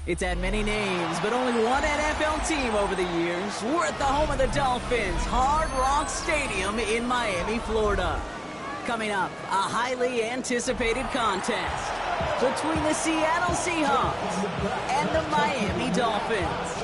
It's had many names, but only one NFL team over the years. We're at the home of the Dolphins, Hard Rock Stadium in Miami, Florida. Coming up, a highly anticipated contest between the Seattle Seahawks and the Miami Dolphins.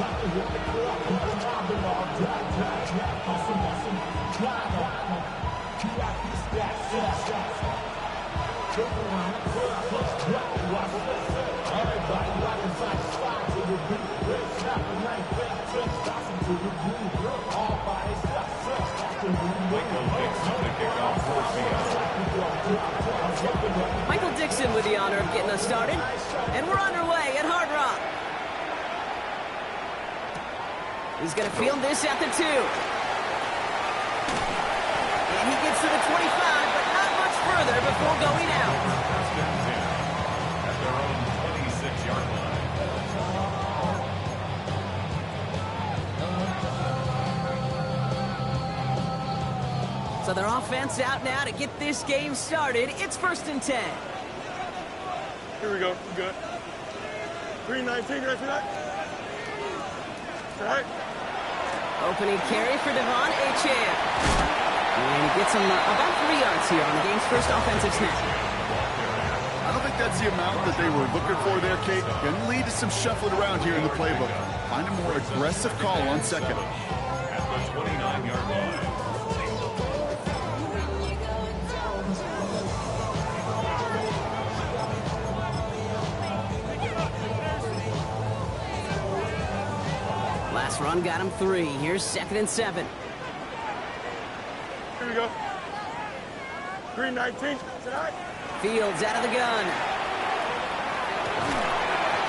Michael Dixon with the honor of getting us started, and we're underway at Hard Rock. He's going to field this at the 2. And he gets to the 25, but not much further before going out. At their own 26-yard line. So their offense out now to get this game started. It's 1st and 10. Here we go. We're good. 3-19 right tonight. All right. Opening carry for Devon Achane. And he gets him about 3 yards here on the game's first offensive snap. I don't think that's the amount that they were looking for there, Kate. Going to lead to some shuffling around here in the playbook. Find a more aggressive call on second. At the 29-yard line. Last run got him 3. Here's 2nd and 7. Here we go. 3-19 tonight. Fields out of the gun.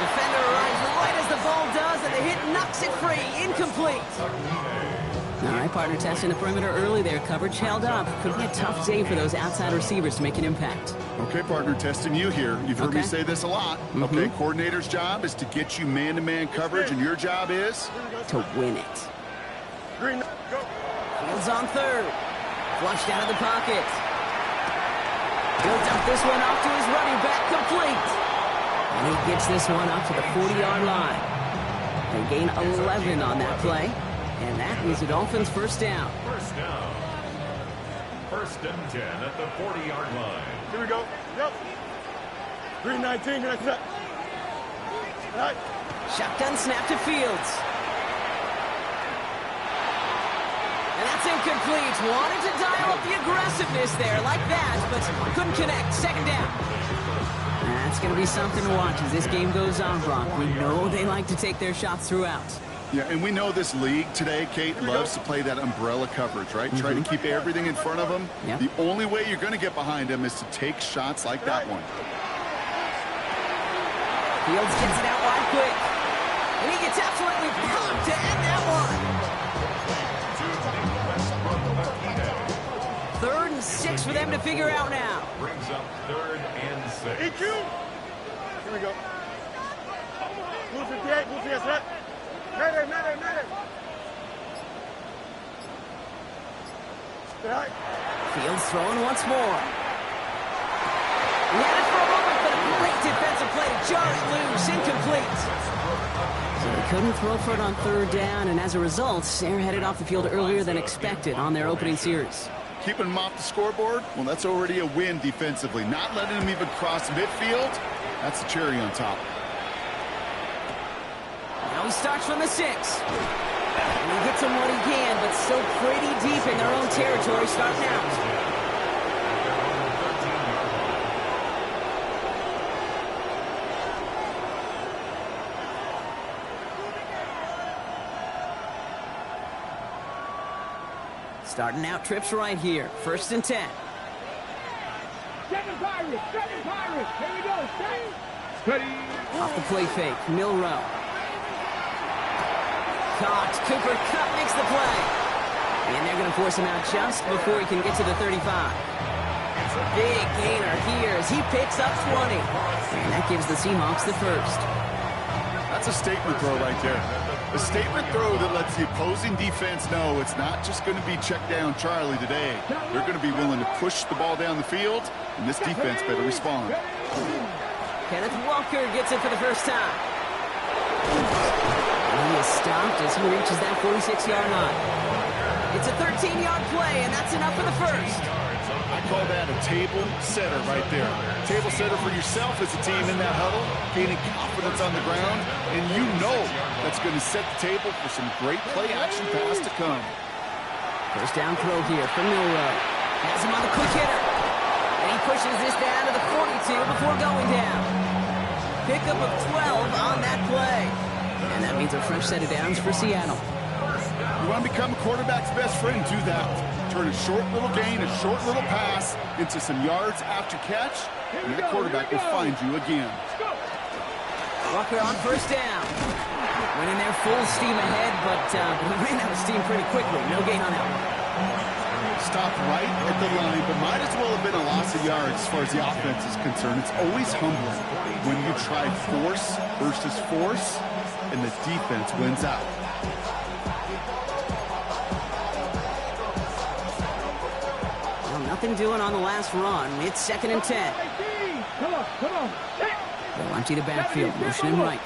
Defender arrives right as the ball does, and the hit knocks it free. Incomplete. All right, partner, testing the perimeter early there. Coverage held up. Could be a tough day for those outside receivers to make an impact. Okay, partner, testing you here. You've heard me say this a lot. Okay, coordinator's job is to get you man-to-man coverage, and your job is? To win it. Green, go. Fields on 3rd. Flushed out of the pocket. He'll dump this one off to his running back, complete. And he gets this one up to the 40-yard line. They gain 11 on that play. And that is the Dolphins' first down. First down. 1st and 10 at the 40-yard line. Here we go. Yep. 3-19 right tonight. All right. Shotgun snap to Fields. And that's incomplete. Wanted to dial up the aggressiveness there like that, but couldn't connect. 2nd down. That's going to be something to watch as this game goes on, Brock. We know they like to take their shots throughout. Yeah, and we know this league today, Kate, loves to play that umbrella coverage, right? Try to keep everything in front of them. Yep. The only way you're going to get behind them is to take shots like that one. Fields gets it out wide quick. And he gets absolutely pumped to end that one. 3rd and 6 for them to figure out now. Brings up 3rd and 6. EQ. Here we go. Blue 58, blue 58, right? Mayday. Right. Fields throwing once more. He had it for a moment, but a great defensive play to jar it loose. Incomplete. So they couldn't throw for it on 3rd down, and as a result, they're headed off the field earlier than expected on their opening series. Keeping him off the scoreboard, well, that's already a win defensively. Not letting him even cross midfield, that's the cherry on top. Now he starts from the 6. And he gets him what he can, but still pretty deep in their own territory starting out. Starting out trips right here. 1st and 10. Second Pirates! Second Pirates! Here we go! Steady! Off the play fake. Milrow. Caught. Cooper Kupp makes the play. And they're going to force him out just before he can get to the 35. Big gainer here as he picks up 20. And that gives the Seahawks the first. That's a statement throw right there. A statement throw that lets the opposing defense know it's not just going to be check down Charlie today. They're going to be willing to push the ball down the field, and this defense better respond. Kenneth Walker gets it for the first time. And he is stopped as he reaches that 46-yard line. It's a 13-yard play, and that's enough for the first. I call that a table setter right there. Table setter for yourself as a team in that huddle, gaining confidence on the ground, and you know that's going to set the table for some great play-action pass to come. First down throw here from Milrow. Has him on the quick hitter. And he pushes this down to the 42 before going down. Pickup of 12 on that play. And that means a fresh set of downs for Seattle. You want to become a quarterback's best friend, do that. Turn a short little gain, a short little pass into some yards after catch, and the quarterback will find you again. Walker on first down. Went in there full steam ahead, but he ran out of steam pretty quickly. No gain on that one. Stopped right at the line, but might as well have been a loss of yards as far as the offense is concerned. It's always humbling when you try force versus force, and the defense wins out. Nothing doing on the last run. It's 2nd and 10. Come on. They'll empty the backfield, motioning right.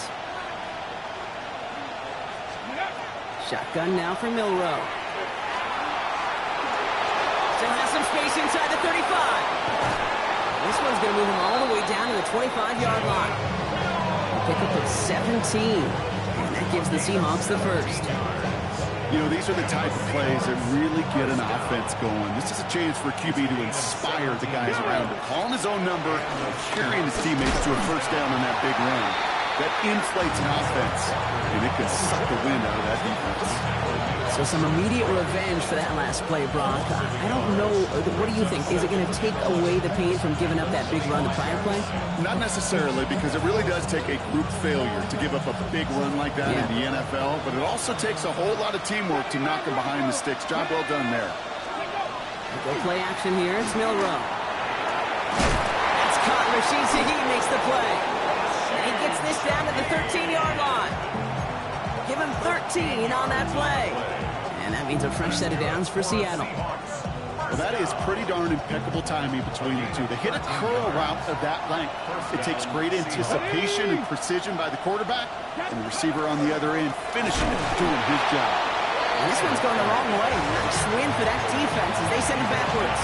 Shotgun now for Milrow. Still has some space inside the 35. This one's going to move him all the way down to the 25-yard line. A pickup of 17. And that gives the Seahawks the first. You know, these are the type of plays that really get an offense going. This is a chance for QB to inspire the guys around him. Calling his own number, carrying his teammates to a first down on that big run. That inflates an offense, and it can suck the wind out of that defense. So some immediate revenge for that last play, Brock. I don't know. What do you think? Is it going to take away the pain from giving up that big run the prior play? Not necessarily, because it really does take a group failure to give up a big run like that in the NFL, but it also takes a whole lot of teamwork to knock him behind the sticks. Job well done there. Go play action here. It's Milrow. That's caught. Rashid Shaheed makes the play. And he gets this down to the 13-yard line. Give him 13 on that play. And that means a fresh set of downs for Seattle. Well, that is pretty darn impeccable timing between the two. To hit a curl route of that length, it takes great anticipation and precision by the quarterback, and the receiver on the other end finishing it, doing his job. And this one's going the wrong way. Nice win for that defense as they send it backwards.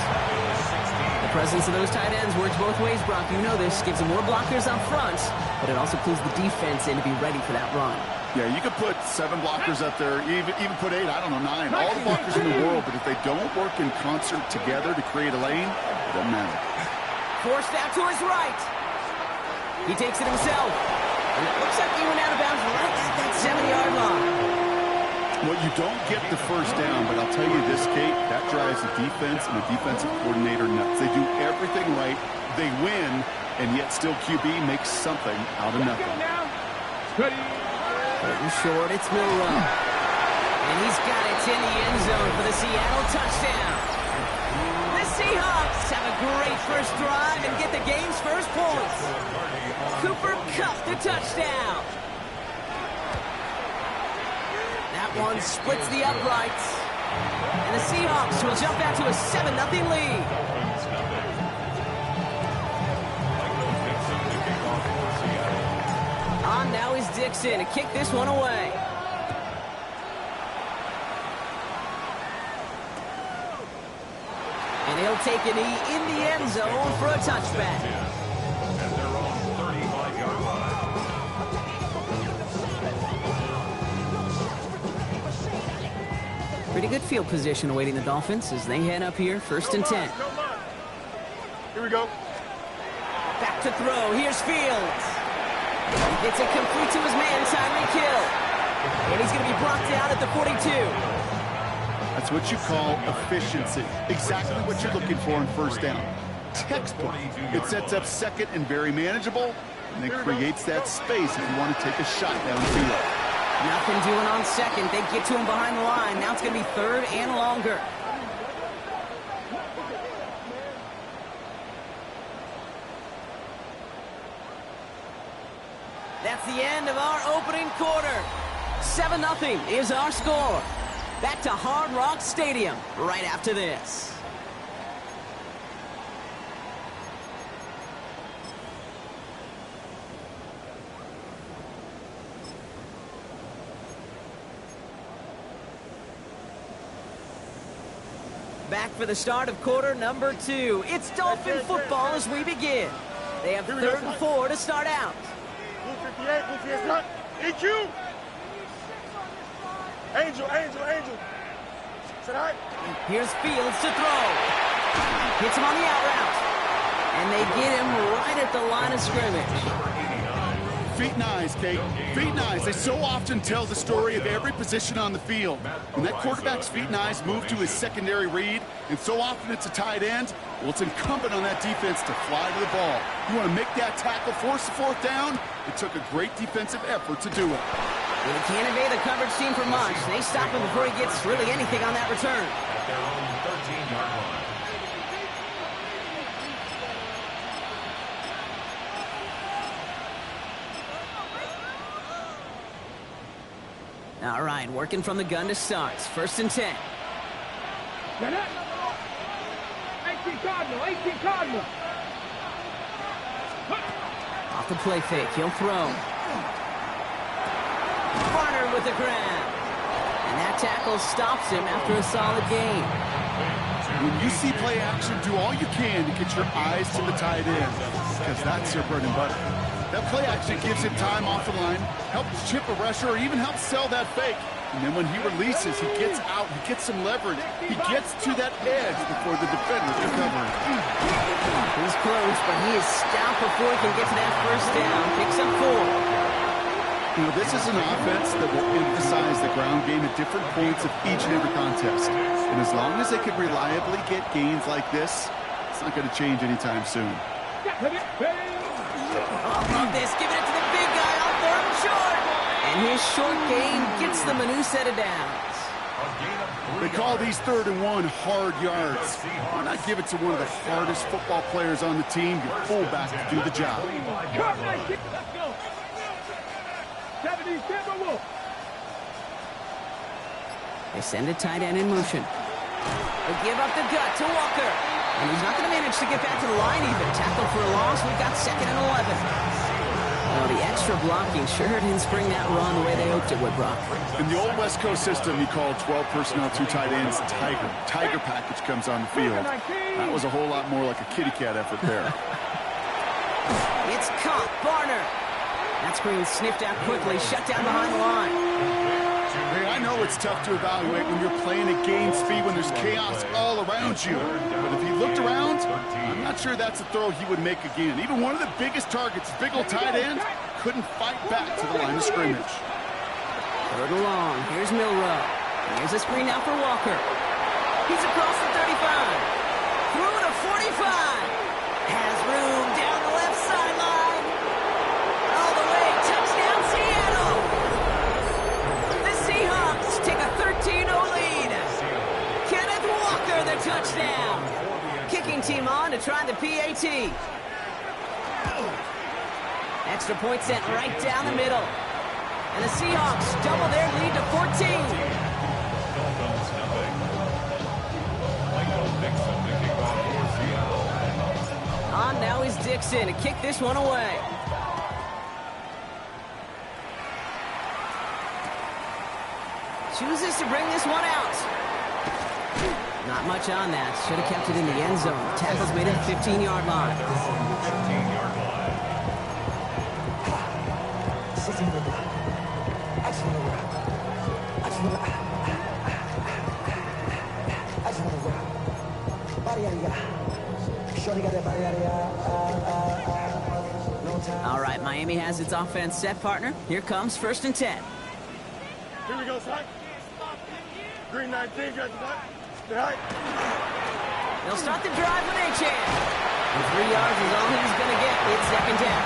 The presence of those tight ends works both ways, Brock. You know this. Gives them more blockers up front, but it also clues the defense in to be ready for that run. Yeah, you could put 7 blockers up there, even put 8, I don't know, 9. All the blockers in the world, but if they don't work in concert together to create a lane, it doesn't matter. Forced out to his right. He takes it himself. And it looks like he went out of bounds right at that 7-yard line. Well, you don't get the first down, but I'll tell you this, Kate, that drives the defense and the defensive coordinator nuts. They do everything right, they win, and yet still QB makes something out of nothing. Short, it's Milrow. And he's got it in the end zone for the Seattle touchdown. The Seahawks have a great first drive and get the game's first points. Cooper Kupp the touchdown. That one splits the uprights. And the Seahawks will jump out to a 7-0 lead. Now is Dixon to kick this one away. And he'll take a knee in the end zone for a touchback. And they're on 35-yard line. Pretty good field position awaiting the Dolphins as they head up here, 1st and 10. Here we go. Back to throw. Here's Fields. He gets it complete to his man, Tyreek Hill. And he's going to be brought down at the 42. That's what you call efficiency. Exactly what you're looking for in 1st down. Textbook. It sets up 2nd and very manageable, and it creates that space if you want to take a shot downfield. Nothing doing on 2nd. They get to him behind the line. Now it's going to be 3rd and longer. That's the end of our opening quarter. 7-0 is our score. Back to Hard Rock Stadium right after this. Back for the start of quarter number 2. It's Dolphin football as we begin. They have 3rd and 4 to start out. Blue 58, blue 58, EQ! Angel. Sit high. Here's Fields to throw. Hits him on the out route. And they get him right at the line of scrimmage. Feet and eyes, Kate. Feet and eyes. They so often tell the story of every position on the field. When that quarterback's feet and eyes move to his secondary read, and so often it's a tight end, well, it's incumbent on that defense to fly to the ball. You want to make that tackle, force the 4th down? It took a great defensive effort to do it. They can't evade the coverage team for much. They stop him before he gets really anything on that return. At their own 13-yard line. All right, working from the gun to start. 1st and 10. 18 Cardinal. Off the play fake, he'll throw. Barner with the grab. And that tackle stops him after a solid gain. When you see play action, do all you can to get your eyes to the tight end, because that's your bread and butter. That play action gives him time off the line, helps chip a rusher, or even helps sell that fake. And then when he releases, he gets out, he gets some leverage. He gets to that edge before the defender's recovering. He's close, but he is stopped before he can get to that 1st down. Picks up 4. You know, this is an offense that will emphasize the ground game at different points of each and every contest. And as long as they can reliably get gains like this, it's not going to change anytime soon. Love this, giving it to the big guy on 3rd and short. And his short gain gets them a new set of downs. They call these 3rd and 1 hard yards. Why not give it to one of the hardest football players on the team, your fullback, to do the job? They send a tight end in motion. They give up the gut to Walker. And he's not going to manage to get back to the line even. Tackle for a loss. We've got 2nd and 11. Well, the extra blocking sure didn't spring that run the way they hoped it would, Brock. In the old West Coast system, you called 12 personnel, 2 tight ends, Tiger. Tiger package comes on the field. That was a whole lot more like a kitty cat effort there. It's caught. Barner. That screen sniffed out quickly. Shut down behind the line. Hey, I know it's tough to evaluate when you're playing at game speed when there's chaos all around you. But if he looked around, I'm not sure that's a throw he would make again. Even one of the biggest targets, big old tight end, couldn't fight back to the line of scrimmage. 3rd and long. Here's Milrow. Here's a screen now for Walker. He's across the 35. Through to 45. Has room down the left sideline. All the way. Touchdown, Seattle. The Seahawks take a 13-0 lead. Kenneth Walker, the touchdown. Kicking team on to try the PAT. Extra point sent right down the middle. And the Seahawks double their lead to 14. On now is Dixon to kick this one away. Chooses to bring this one out. Not much on that. Should have kept it in the end zone. Tackle's made at the 15-yard line. 15-yard line. All right, Miami has its offense set, partner. Here comes 1st and 10. Here we go, son. Green 19, got the back. Stay high. They'll start the drive with Achane. And 3 yards is all he's going to get. It's 2nd down.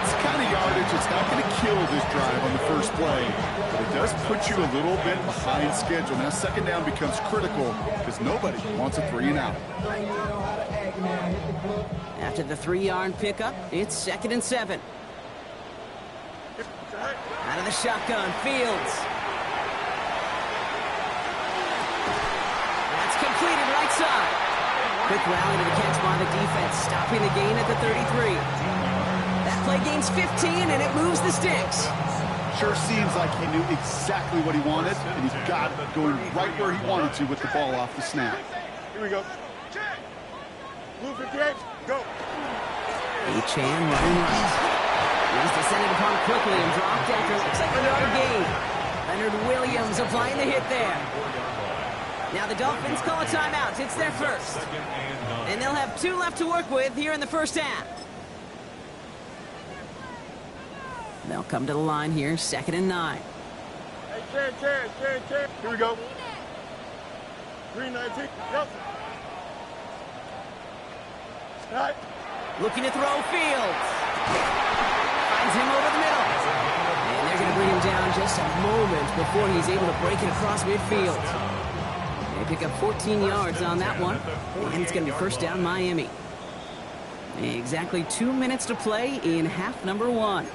It's the kind of yardage it's not going to kill this drive on the first play, but it does put you a little bit behind schedule. Now 2nd down becomes critical because nobody wants a 3-and-out. After the 3-yard pickup, it's 2nd and 7. Out of the shotgun, Fields. That's completed right side. Quick rally to the catch by the defense, stopping the gain at the 33. That play gains 15, and it moves the sticks. Sure seems like he knew exactly what he wanted, and he got it going right where he wanted to with the ball off the snap. Here we go. Blue 58, go. Achane running right. He's descended upon quickly and dropped after it looks like a yard gain. Leonard Williams applying the hit there. Now the Dolphins call a timeout. It's their first. And they'll have 2 left to work with here in the first half. They'll come to the line here, 2nd and 9. Hey, Chan. Here we go. Green 19, yep. All right. Looking to throw Fields. Finds him over the middle. And they're going to bring him down just a moment before he's able to break it across midfield. They pick up 14 yards on that one. And it's going to be 1st down Miami. Exactly 2 minutes to play in half number 1.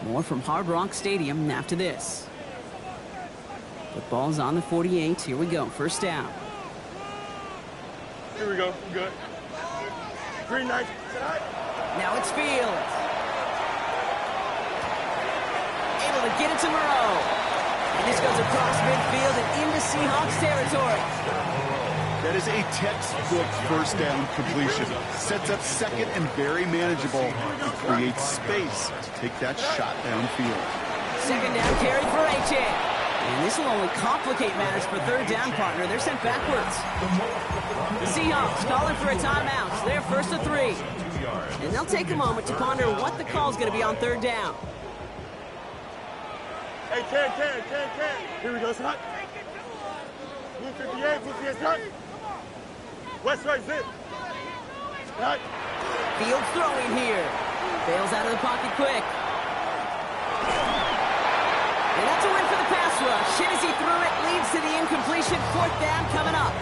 More from Hard Rock Stadium after this. Football's on the 48. Here we go. 1st down. Here we go. Good. Green 19. Now it's Fields. Able to get it to Moreau. And this goes across midfield and into Seahawks territory. That is a textbook 1st down completion. Sets up 2nd and very manageable. It creates space to take that shot downfield. 2nd down carry for Achane. And this will only complicate matters for 3rd down, partner. They're sent backwards. The Seahawks calling for a timeout. They're 1st and 3. And they'll take a moment to ponder what the call's going to be on 3rd down. Hey, Chan. Here we go, son. Blue 58, son. West right, zip. Right. Fields throwing here. Bails out of the pocket quick. And that's a win for the pass rush. Hit as he threw it, leads to the incompletion. 4th down coming up.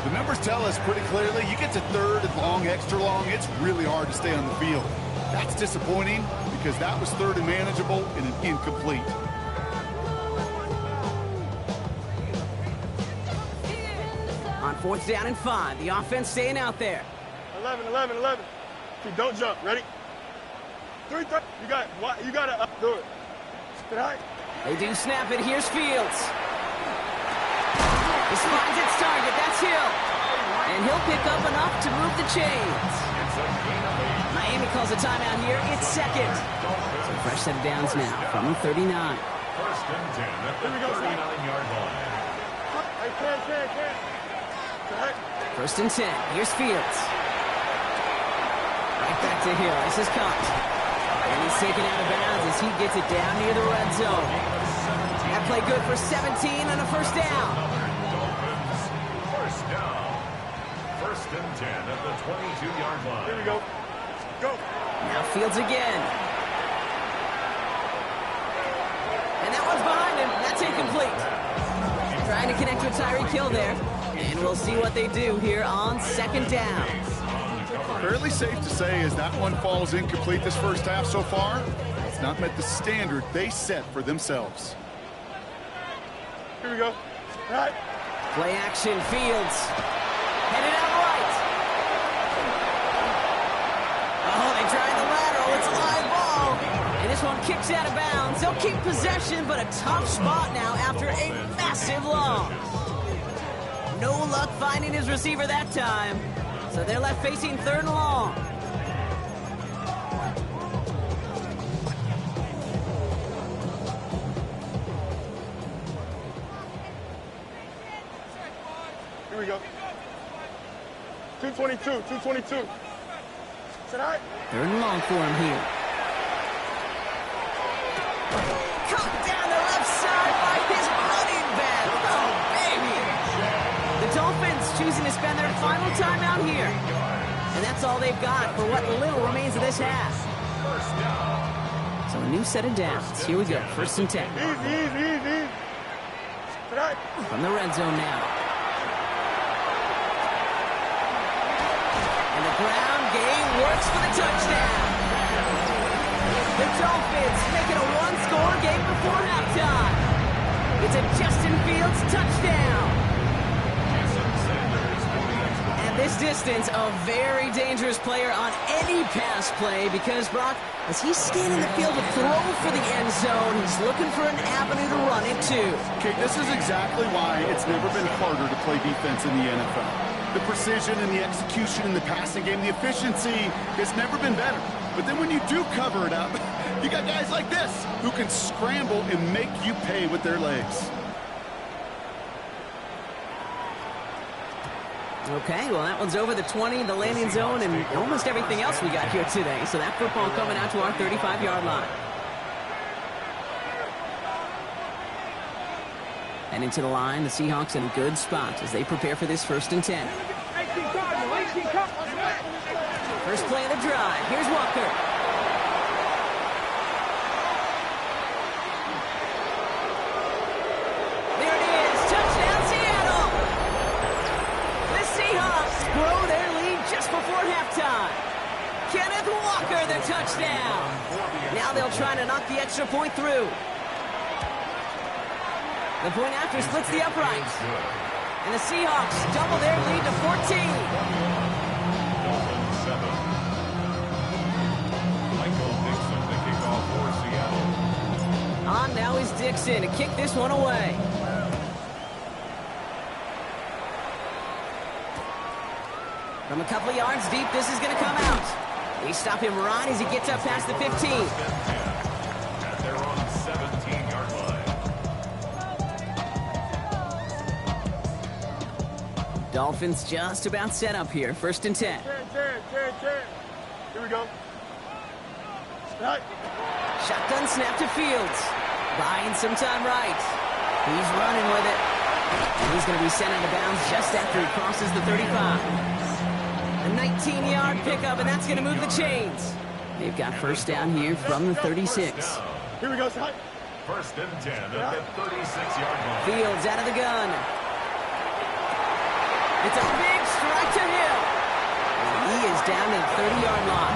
The numbers tell us pretty clearly, you get to 3rd and long, extra long, it's really hard to stay on the field. That's disappointing because that was 3rd and manageable and an incomplete. On 4th down and 5, the offense staying out there. 11. See, don't jump. Ready? 3. You got it. You got to do it. Stay high. They do snap it. Here's Fields. He finds its target. That's Hill. And he'll pick up enough to move the chains. Miami calls a timeout here. It's 2nd. So fresh set of downs now from the 39. 1st and 10 at the 39-yard line. Hey, Chan. 1st and 10. Here's Fields. Right back to Hill. This is caught. And he's taken out of bounds as he gets it down near the red zone. That play good for 17 and a 1st down. 1st down. 1st and 10 at the 22-yard line. Here we go. Go. Now Fields again. And that one's behind him. That's incomplete. Trying to connect with Tyreek Hill there. And we'll see what they do here on 2nd down. Fairly safe to say as that one falls incomplete this 1st half so far, it's not met the standard they set for themselves. Here we go. All right. Play action, Fields. Headed out right. Oh, they tried the lateral. It's a live ball. And this one kicks out of bounds. They'll keep possession, but a tough spot now after a massive loss. No luck finding his receiver that time. So they're left facing 3rd and long. Here we go. 222, 222. Is that all right? 3rd and long for him here. Caught down the left side by his running back. Oh, baby. The Dolphins choosing to spend their final timeout here. And that's all they've got for what little remains of this half. So a new set of downs. Here we go. 1st and 10. Easy. Right. From the red zone now. And the ground game works for the touchdown. The Dolphins make it a one-score game before halftime. It's a Justin Fields touchdown. And this distance, a very dangerous player on any pass play because, Brock, as he's scanning the field to throw for the end zone, he's looking for an avenue to run it to. Okay, this is exactly why it's never been harder to play defense in the NFL. The precision and the execution in the passing game, the efficiency has never been better. But then when you do cover it up, you got guys like this who can scramble and make you pay with their legs. Okay, well, that one's over the 20, the landing zone, and almost everything else we got here today. So that football coming out to our 35-yard line. And into the line, the Seahawks in a good spot as they prepare for this 1st and 10. First play of the drive. Here's Walker. There it is. Touchdown, Seattle. The Seahawks grow their lead just before halftime. Kenneth Walker, the touchdown. Now they'll try to knock the extra point through. The point after splits the uprights. And the Seahawks double their lead to 14. Dolphins 7. Michael Dixon, the kickoff for Seattle. On now is Dixon to kick this one away. From a couple of yards deep, this is going to come out. They stop him right as he gets up past the 15. And they're on 17-yard line. Dolphins just about set up here. 1st and 10. 10. Here we go. Right. Shotgun snap to Fields. Buying some time right. He's running with it. And he's going to be sent out of bounds just after he crosses the 35. A 19-yard pickup, and that's going to move the chains. They've got 1st down here from the 36. Here we go, Scott. 1st and 10 at the 36-yard line. Fields out of the gun. It's a big strike to Hill. And he is down to the 30-yard line.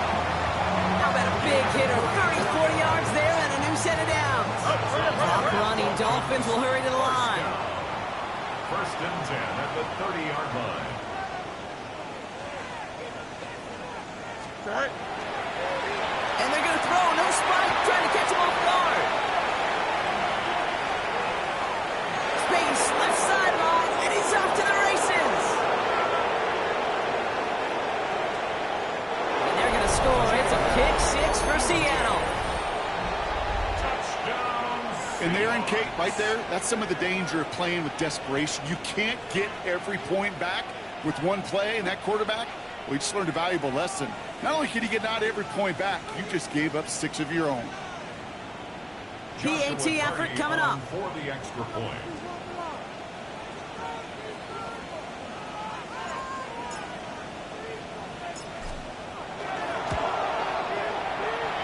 How about a big hitter? 30, 40 yards there and a new set of downs. Clock running. Dolphins will hurry to the line. 1st and 10 at the 30-yard line. Right. And they're going to throw. No spike. Trying to catch him off guard. Space, left sideline, and he's off to the races. And they're going to score. It's a pick 6 for Seattle. Touchdown. And there in Kate, right there, that's some of the danger of playing with desperation. You can't get every point back with one play, and that quarterback, well, he just learned a valuable lesson. Not only can you get not every point back, you just gave up 6 of your own. PAT effort coming up. For the extra point.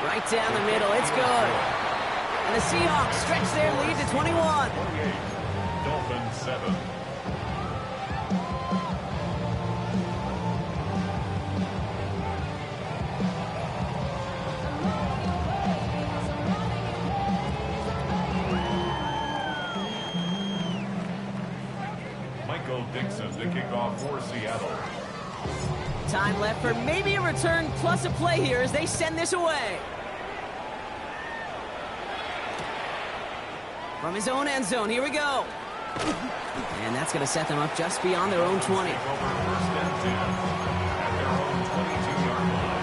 Right down the middle. It's good. And the Seahawks stretch their lead to 21. 28. Dolphins 7. Michael Dixon, the kickoff for Seattle. Time left for maybe a return plus a play here as they send this away. From his own end zone, here we go. And that's going to set them up just beyond their own 20. Over first and 10 at their own 22-yard line.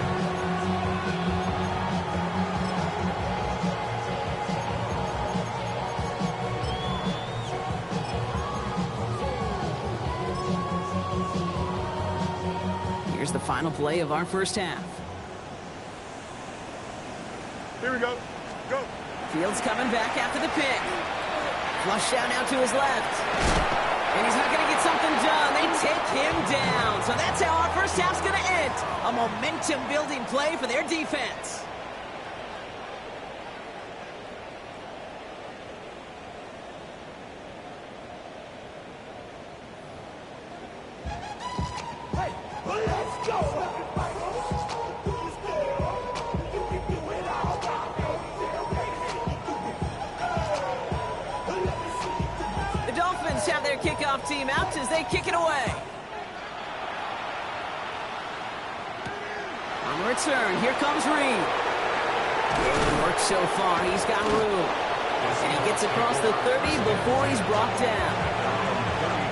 Here's the final play of our first half. Here we go. Go. Fields coming back after the pick. Flush down now to his left. And he's not going to get something done. They take him down. So that's how our first half's going to end. A momentum-building play for their defense. Let's go! The Dolphins have their kickoff team out as they kick it away. On the return, here comes Reed. Good work so far. He's got room. And he gets across the 30 before he's brought down.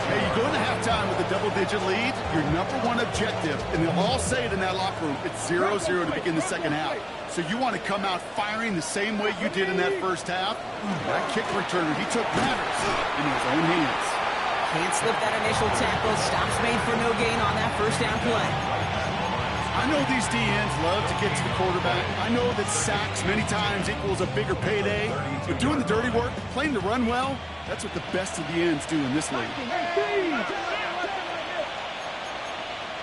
Hey, you go into halftime with a double-digit lead, your number one objective, and they'll all say it in that locker room, it's 0-0 to begin the second half. So you want to come out firing the same way you did in that first half. That kick returner, he took matters in his own hands. Can't slip that initial tackle. Stops made for no gain on that first down play. I know these DNs love to get to the quarterback. I know that sacks many times equals a bigger payday. But doing the dirty work, playing to run well, that's what the best of the ends do in this league.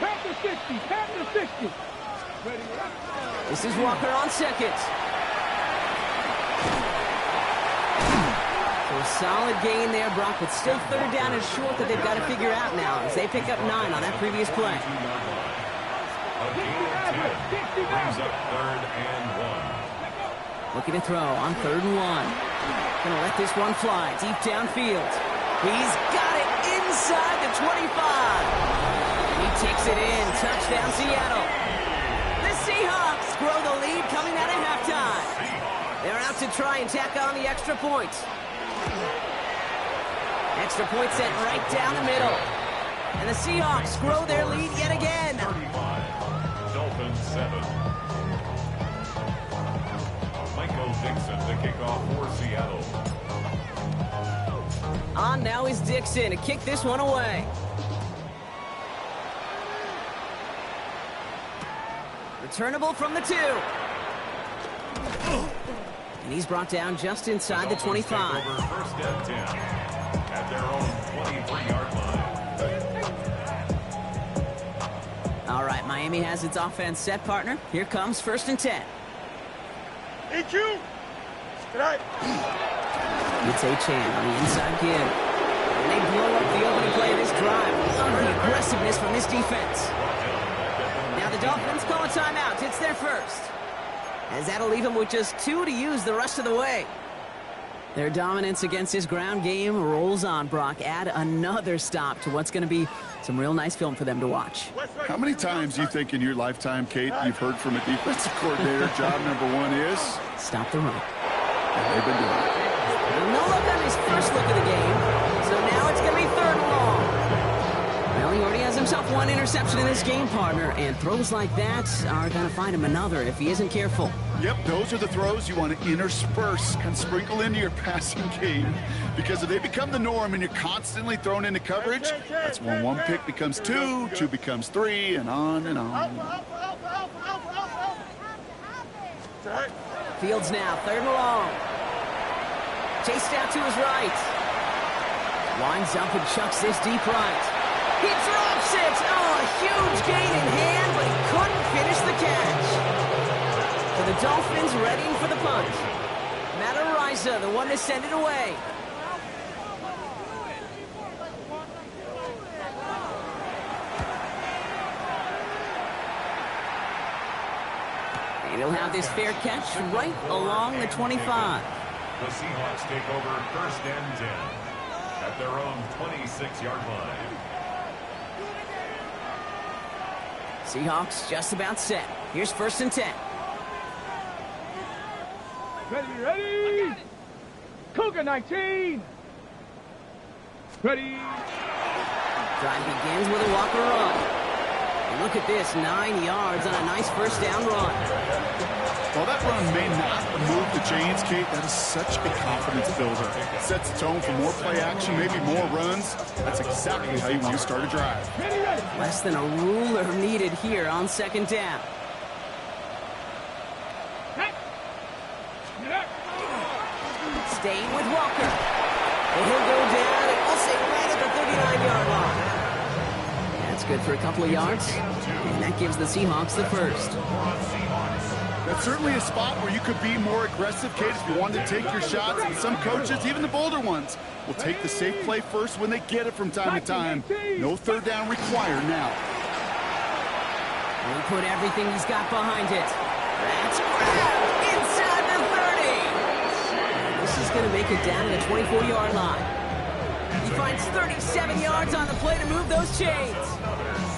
Count to 60, count to 60. This is Walker on second. So a solid gain there, Brock, but still third down is short that they've got to figure out now as they pick up 9 on that previous play. A gain of 10 brings up 3rd and 1. Looking to throw on 3rd and 1. Gonna let this one fly deep downfield. He's got it inside the 25. And he takes it in. Touchdown, Seattle. The Seahawks grow the lead coming out of halftime. They're out to try and tack on the extra point. Extra point sent right down the middle. And the Seahawks grow their lead yet again. 35, Dolphins 7. Michael Dixon to kick off for Seattle. On now is Dixon to kick this one away. Returnable from the 2. And he's brought down just inside the 25. Take over first and 10 at their own 23-yard line. All right, Miami has its offense set, partner. Here comes 1st and 10. EQ. Good night. It's Achane on the inside give. And they blow up the opening play of this drive. Love the aggressiveness from this defense. Now the Dolphins call a timeout. It's their first. As that'll leave them with just 2 to use the rest of the way. Their dominance against this ground game rolls on, Brock. Add another stop to what's going to be some real nice film for them to watch. How many times do you think in your lifetime, Kate, you've heard from a defensive coordinator, job number 1 is? Stop the run. And they've been doing it. No look on his first look of the game, so now it's going to be 3rd and long. Well, he already has himself 1 interception in this game, partner, and throws like that are going to find him another if he isn't careful. Yep, those are the throws you want to intersperse and sprinkle into your passing game, because if they become the norm and you're constantly thrown into coverage, that's when 1 pick becomes 2, 2 becomes 3, and on and on. Fields now, 3rd and long. Chased out to his right. Winds up and chucks this deep right. He drops it! Oh, a huge gain in hand, but he couldn't finish the catch. So the Dolphins readying for the punt. Matt Ariza, the one to send it away. And he'll have this fair catch right along the 25. The Seahawks take over 1st and 10 at their own 26-yard line. Seahawks just about set. Here's 1st and 10. Ready, ready. Cougar 19. Ready. Drive begins with a Walker run. And look at this, 9 yards on a nice first down run. While that run may not move the chains, Kate, that is such a confidence builder. It sets the tone for more play action, maybe more runs. That's exactly how you want to start a drive. Ready, ready. Less than a ruler needed here on second down. Staying with Walker. And he'll go down and we'll say right at the 39-yard line. That's good for a couple of yards. And that gives the Seahawks the first. That's certainly a spot where you could be more aggressive, Kate, if you wanted to take your shots. And some coaches, even the bolder ones, will take the safe play first when they get it from time to time. No third down required now. He'll put everything he's got behind it. That's grabbed inside the 30. This is going to make it down to the 24-yard line. He finds 37 yards on the play to move those chains.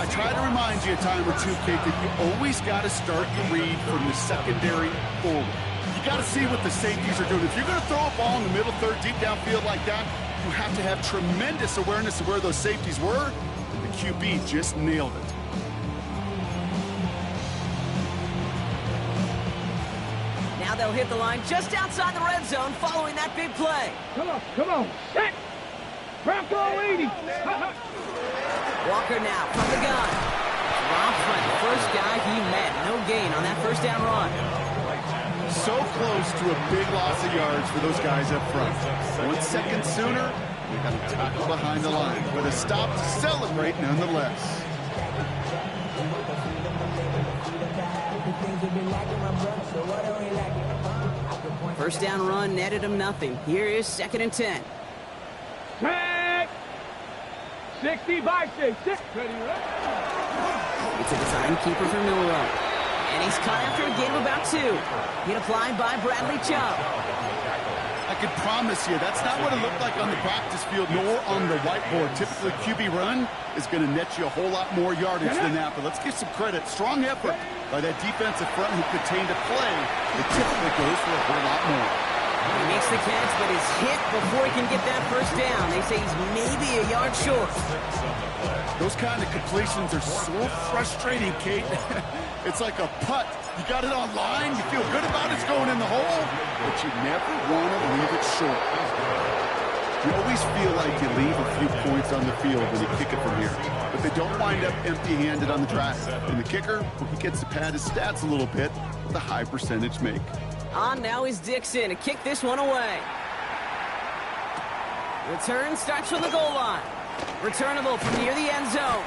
I try to remind you a time or two, Kate, that you always got to start your read from the secondary forward. You got to see what the safeties are doing. If you're going to throw a ball in the middle third, deep downfield like that, you have to have tremendous awareness of where those safeties were, and the QB just nailed it. Now they'll hit the line just outside the red zone following that big play. Come on, come on. Set. Bronco 80. Walker now from the gun. Rob Hunt, the first guy he met. No gain on that first down run. So close to a big loss of yards for those guys up front. 1 second sooner, we got a tackle behind the line with a stop to celebrate nonetheless. First down run netted him nothing. Here is 2nd and 10. Set. 60 by 6. Ready, ready. It's a timekeeper for Milrow. And he's caught after a gain of about 2. Hit applied by Bradley Chubb. I can promise you that's not what it looked like on the practice field nor on the whiteboard. Typically, QB run is going to net you a whole lot more yardage than that. But let's give some credit. Strong effort by that defensive front who contained a play that typically goes for a whole lot more. He makes the catch, but is hit before he can get that first down. They say he's maybe a yard short. Those kind of completions are so frustrating, Kate. It's like a putt. You got it on line, you feel good about it's going in the hole, but you never want to leave it short. You always feel like you leave a few points on the field when you kick it from here, but they don't wind up empty-handed on the drive. And the kicker, well, he gets to pad his stats a little bit with a high percentage make. On now is Dixon to kick this one away. Return starts from the goal line. Returnable from near the end zone.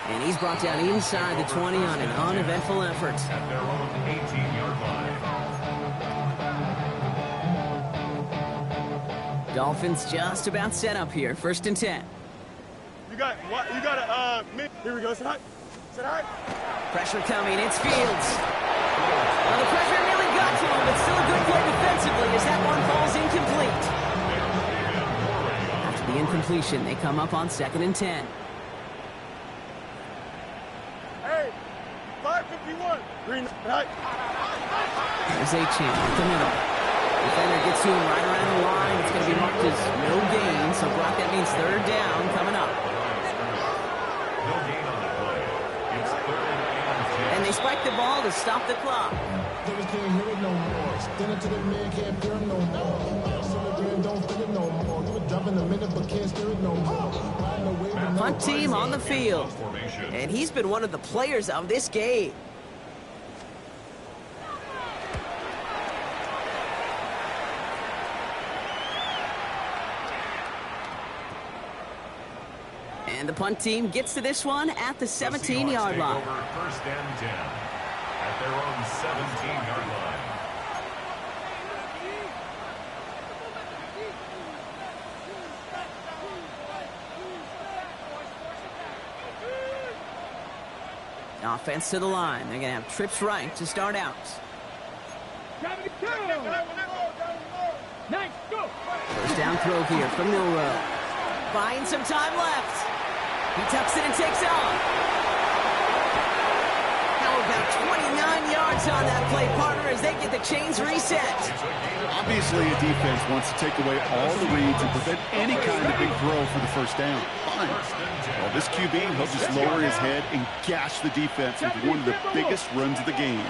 And he's brought down inside the 20 on an uneventful effort. At their own 18-yard line. Dolphins just about set up here. 1st and 10. You got here we go. Sit high. Sit high. Pressure coming. It's Fields. Well, the pressure nearly got to him, but still a good play defensively as that one falls incomplete. After the incompletion, they come up on 2nd and 10. Hey, 551. Green. High. There's a chance at the middle. Defender gets to him right around the line. It's going to be marked as no gain, so Brock, that means 3rd down coming up. No gain on the play. It's 3rd and 10. And they spike the ball to stop the clock. Punt team on the field. And he's been one of the players of this game. And the punt team gets to this one at the 17-yard line. 1st and 10 at their own 17-yard line. Offense to the line. They're going to have trips right to start out. Nice, go. First down throw here from Milrow. Buying some time left. He tucks it and takes off. How about 29 yards on that play, partner, as they get the chains reset. Obviously, a defense wants to take away all the reads and prevent any kind of big throw for the first down. Fine. Well, this QB, he'll just lower his head and gash the defense with one of the biggest runs of the game.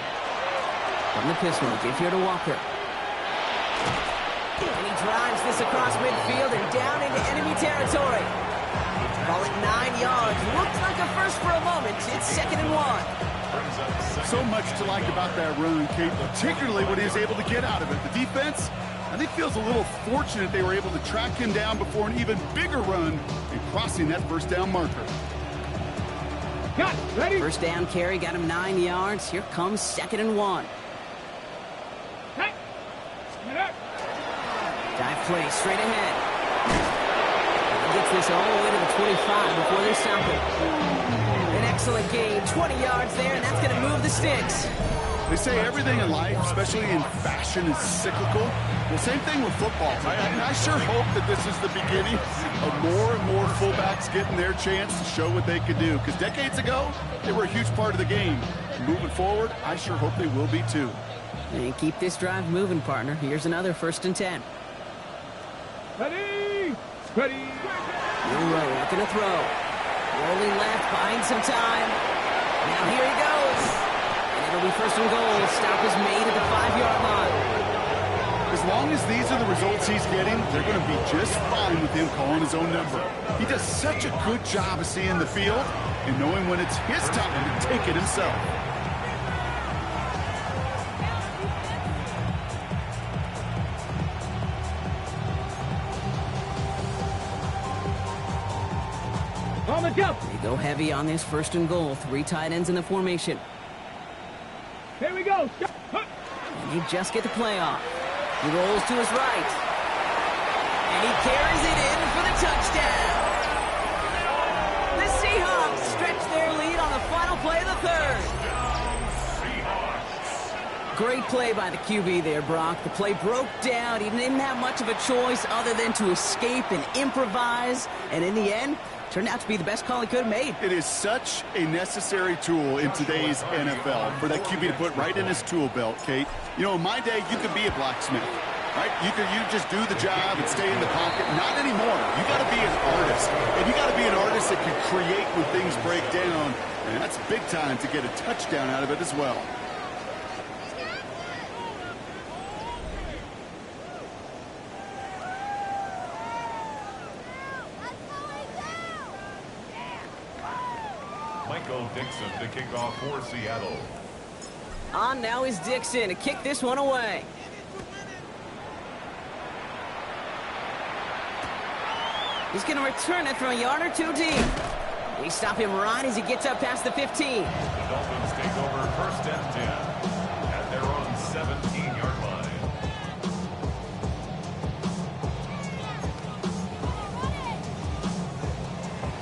From the pistol, give here to Walker. And he drives this across midfield and down into enemy territory. Call it 9 yards. Looked like a first for a moment. It's 2nd and 1. So much to like about that run, Kate, particularly what he was able to get out of it. The defense, I think, feels a little fortunate they were able to track him down before an even bigger run and crossing that first down marker. Got it. Ready? First down carry got him 9 yards. Here comes 2nd and 1. Hey. Get up. Dive play straight ahead. He gets this all the way to the 25 before they stop it. An excellent gain, 20 yards there, and that's going to move the sticks. They say everything in life, especially in fashion, is cyclical. Well, same thing with football, right? And I sure hope that this is the beginning of more and more fullbacks getting their chance to show what they could do. Because decades ago, they were a huge part of the game. Moving forward, I sure hope they will be too. And keep this drive moving, partner. Here's another 1st and 10. Ready. Ready. Monroe looking to throw. Rolling left, buying some time. Now here he goes. And it'll be 1st and goal. Stop is made at the 5-yard line. As long as these are the results he's getting, they're going to be just fine with him calling his own number. He does such a good job of seeing the field and knowing when it's his time to take it himself. On the jump. They go heavy on this 1st and goal. 3 tight ends in the formation. Here we go. And they just get the play off. He rolls to his right. And he carries it in for the touchdown. The Seahawks stretch their lead on the final play of the 3rd. Great play by the QB there, Brock. The play broke down. He didn't have much of a choice other than to escape and improvise. And in the end, turned out to be the best call he could have made. It is such a necessary tool in today's NFL for that QB to put right in his tool belt, Kate. You know, in my day, you could be a blacksmith, right? You just do the job and stay in the pocket. Not anymore. You got to be an artist. And you got to be an artist that can create when things break down. And that's big time to get a touchdown out of it as well. Dixon to kick off for Seattle. On now is Dixon to kick this one away. He's going to return it from a yard or 2 deep. We stop him right as he gets up past the 15. The Dolphins take over 1st and 10 at their own 17-yard line.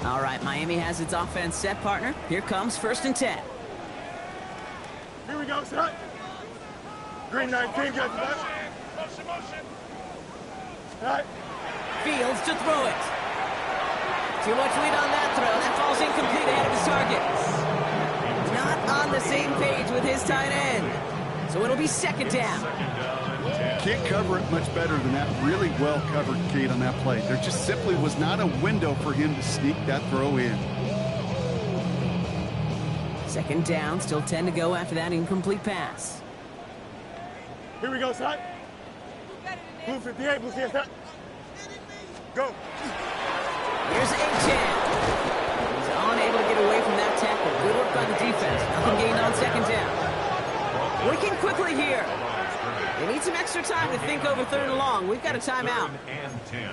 All right, Miami has its offense set, partner. Here comes 1st and 10. Here we go, set. Green 19, get back. All right. Fields to throw it. Too much lead on that throw. That falls incomplete ahead of his target. Not on the same page with his tight end. So it'll be 2nd down. Can't cover it much better than that. Really well covered, Kate, on that play. There just simply was not a window for him to sneak that throw in. 2nd down, still 10 to go after that incomplete pass. Here we go, set. Blue 58, blue 58, set. Go. Here's Achan. He's unable to get away from that tackle. Good work by the defense. Nothing gained on 2nd down. Working quickly here. They need some extra time to think over 3rd and long. We've got a timeout.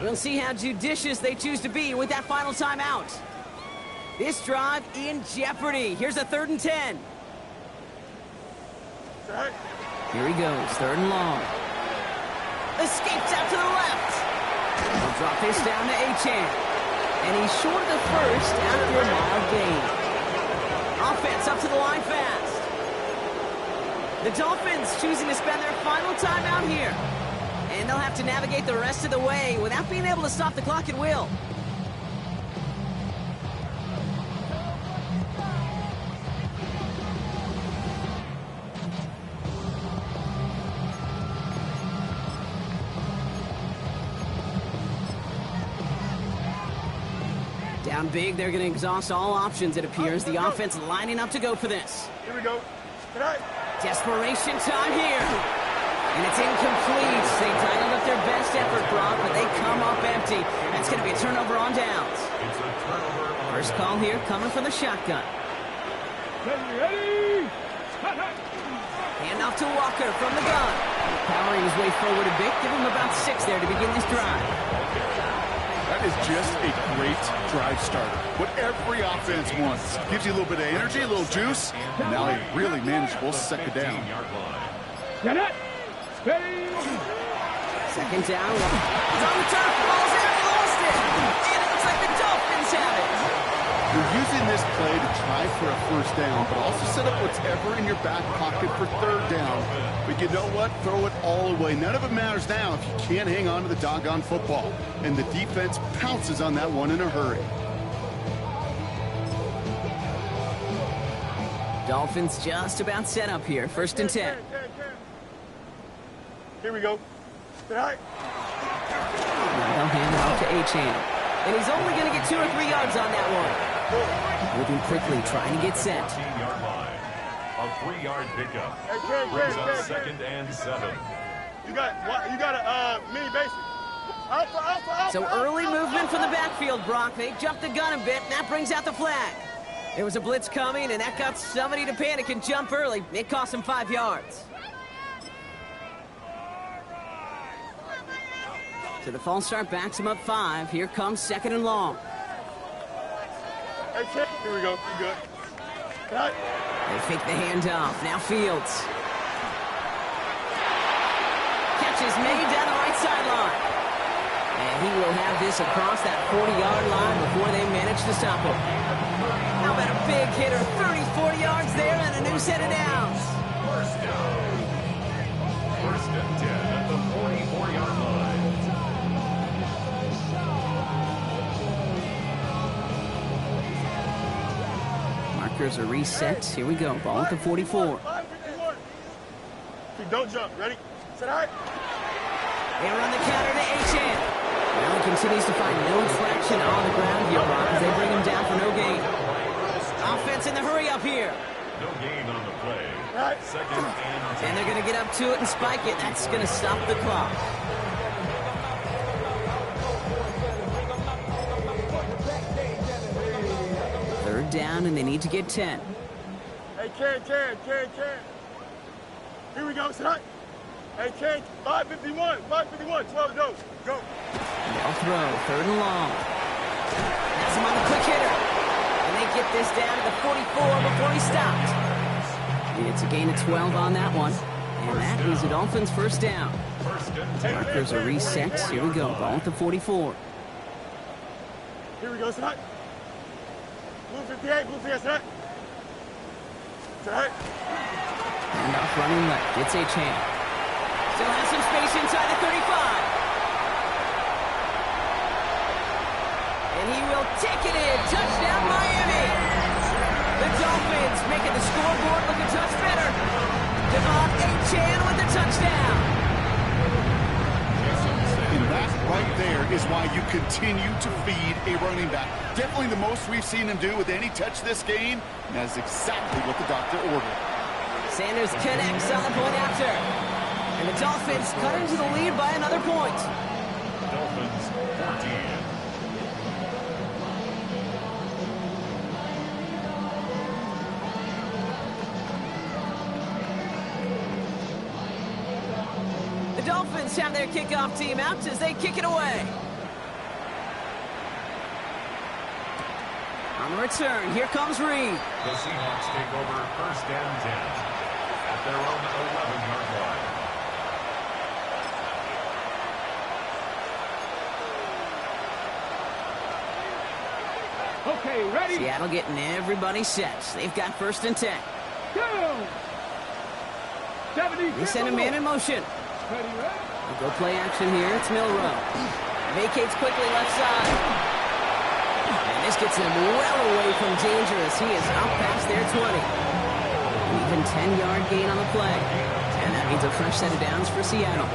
We'll see how judicious they choose to be with that final timeout. This drive in jeopardy. Here's a 3rd and 10. Here he goes, 3rd and long. Escapes out to the left. He'll drop this down to Achan. And he's short of the 1st after a mild gain. Offense up to the line fast. The Dolphins choosing to spend their final timeout here. And they'll have to navigate the rest of the way without being able to stop the clock at will. Down big, they're going to exhaust all options, it appears. The offense lining up to go for this. Here we go. Tonight. Desperation time here. And it's incomplete. They titled up their best effort, Brock, but they come up empty. That's going to be a turnover on downs. It's a turnover on First call here coming from the shotgun. Ready? Hand off to Walker from the gun. Powering his way forward a bit. Give him about 6 there to begin this drive. That is just a great drive starter. What every offense wants. Gives you a little bit of energy, a little juice, and now a really manageable second down. Get it. Ready? Second down. It's on the turf. Ball's in. He lost it. And it looks like the Dolphins have it. You're using this play to try for a first down, but also set up whatever in your back pocket for third down. But you know what? Throw it all away. None of it matters now if you can't hang on to the doggone football. And the defense pounces on that one in a hurry. Dolphins just about set up here. First and 10. Here we go. Tonight. Now they'll hand it off to Achane. And he's only going to get 2 or 3 yards on that one. Moving quickly, trying to get set. 15-yard line. A 3-yard pickup. Hey, Brings up 2nd and 7. You got a mini basic. So early movement from the backfield, Brock. They jumped the gun a bit, and that brings out the flag. There was a blitz coming, and that got somebody to panic and jump early. It cost him 5 yards. So the false start backs him up 5. Here comes 2nd and long. Hey, here we go. You good. Tonight. They fake the handoff. Now Fields. Catch is made down the right sideline. And he will have this across that 40-yard line before they manage to stop him. How about a big hitter? 30, 40 yards there and a new set of downs. First down. First and 10 at the 44-yard line. Markers are reset. Here we go. Ball at the 44. Don't jump. Ready? Set high. They run the counter to Achane. Now he continues to find no traction on the ground here, Brock, as they bring him down for no gain. Offense in the hurry up here. No gain on the play. Right. 2nd and 10. And they're going to get up to it and spike it. That's going to stop the clock. Third down, and they need to get 10. Hey, Ken. Here we go. Set high. Hey, Ken. 551. 12 to go. Go. They'll throw. 3rd and long. That's him on the quick hitter. And they get this down to the 44 before he stopped. It's a gain of 12 on that one. And that is the Dolphins' first down. Markers are reset. Here we go. Ball at the 44. Here we go. Set high. Blue 58. Set high. Set high. And off running left. It's Achane. Still has some space inside the 35. And he will take it in. Touchdown, Miami. The Dolphins making the scoreboard look a touch better. Devon Achane with the touchdown. And that right there is why you continue to feed a running back. Definitely the most we've seen him do with any touch this game. And that is exactly what the doctor ordered. Sanders connects on the point after. And the Dolphins cut into the lead by another point. Dolphins 14. The Dolphins have their kickoff team out as they kick it away. On the return, here comes Reed. The Seahawks take over 1st and 10 at their own 11-yard line. Okay, ready? Seattle getting everybody set. They've got 1st and 10. Go! 70. They send a man in motion. Ready? Go play action here. It's Milrow. Vacates quickly left side. And this gets him well away from dangerous. He is up past their 20. An even 10-yard gain on the play. And that means a fresh set of downs for Seattle.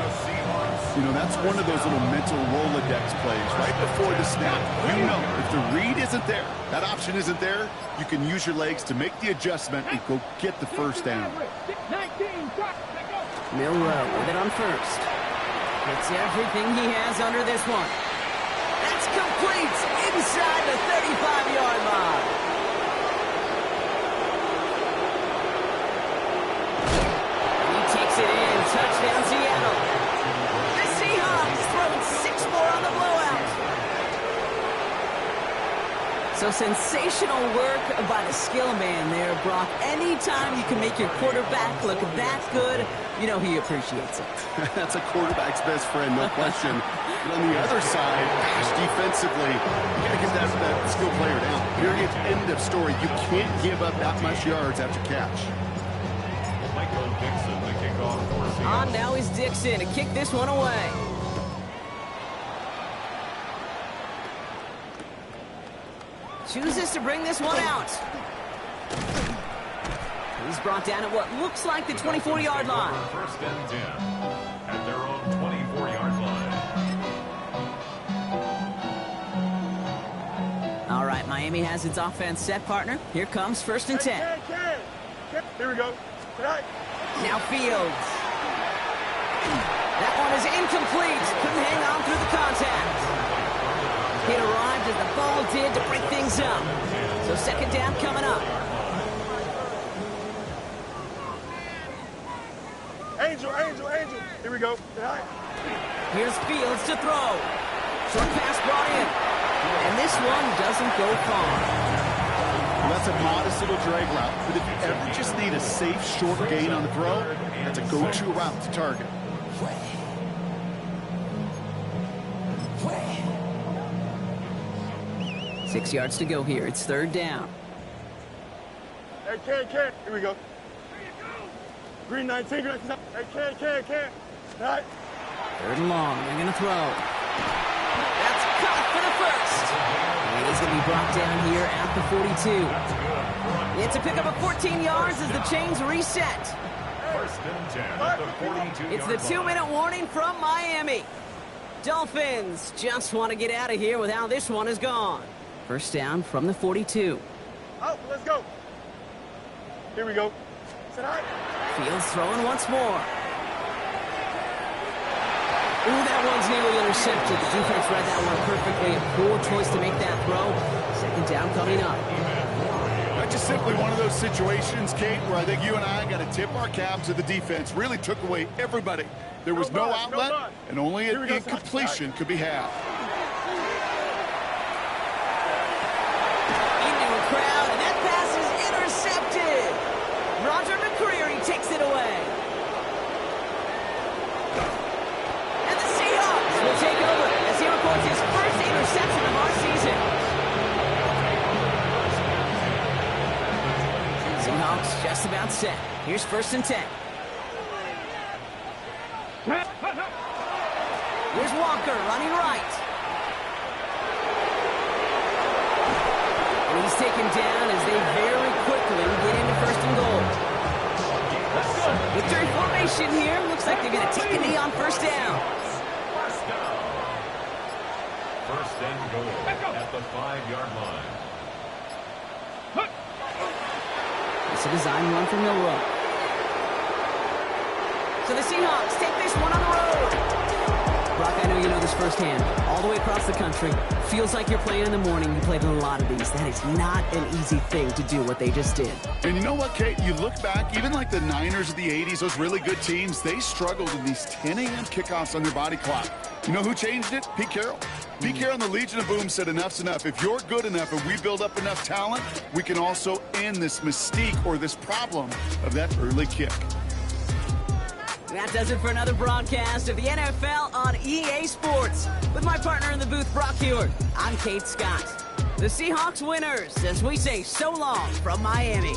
You know, that's one of those little mental Rolodex plays right before the snap. You know, if the read isn't there, that option isn't there, you can use your legs to make the adjustment and go get the first down. Milrow with it on first. Gets everything he has under this one. That's complete inside the 35-yard line. He takes it in. Touchdown, Seattle. The Seahawks throwing 6 more on the blowout. So sensational work by the skill man there, Brock. Anytime you can make your quarterback look that good, you know he appreciates it. That's a quarterback's best friend, no question. But on the other side, gosh, defensively, you got to get that skill player down. Period. End of story. You can't give up that much yards after catch. Michael Dixon, the kickoff for Seattle. On now is Dixon to kick this one away. Chooses to bring this one out. He's brought down at what looks like the 24-yard line. First and 10 at their own 24-yard line. All right, Miami has its offense set, partner. Here comes first and 10. Here we go. Tonight. Now Fields. That one is incomplete. Couldn't hang on through the contact. It arrived as the ball did to break things up. So second down coming up. Angel. Here we go. Tonight. Here's Fields to throw. Short pass brought in. And this one doesn't go far. Well, that's a modest little drag route. But if you ever just need a safe, short gain on the throw, that's a go-to route to target. 6 yards to go here. It's third down. Hey, Ken. Here we go. Green 19. Hey, Ken. Tonight. Third and long. They're going to throw. That's caught for the first. And he's going to be brought down here at the 42. It's a pickup of 14 yards as the chains reset. First and 10 at the 42-yard It's the 2-minute warning from Miami. Dolphins just want to get out of here with how this one is gone. First down from the 42. Out. Let's go. Here we go. Tonight. Fields throwing once more. Ooh, that one's nearly intercepted. The defense read that one perfectly. A poor choice to make that throw. Second down coming up. That's just simply one of those situations, Kate, where I think you and I got to tip our cap to the defense. Really took away everybody. There was no outlet, and only an incompletion could be had. Into a crowd, and that pass is intercepted. Roger McCreary takes it away. And the Seahawks will take over as he records his first interception of our season. Seahawks just about set. Here's first and 10. Here's Walker running right. And he's taken down as they very quickly get into first and goal. Victory formation here. Looks like they're going to take a knee on first down. First and goal at the 5-yard line. It's a design run from Milrow. So the Seahawks take this one on the road. Brock, I know you know this firsthand. All the way across the country. Feels like you're playing in the morning. You played in a lot of these. That is not an easy thing to do what they just did. And you know what, Kate? You look back, even like the Niners of the 80s, those really good teams, they struggled in these 10 a.m. kickoffs on their body clock. You know who changed it? Pete Carroll. Pete Carroll and the Legion of Boom said enough's enough. If you're good enough and we build up enough talent, we can also end this mystique or this problem of that early kick. That does it for another broadcast of the NFL on EA Sports. With my partner in the booth, Brock Heward, I'm Kate Scott. The Seahawks winners as we say so long from Miami.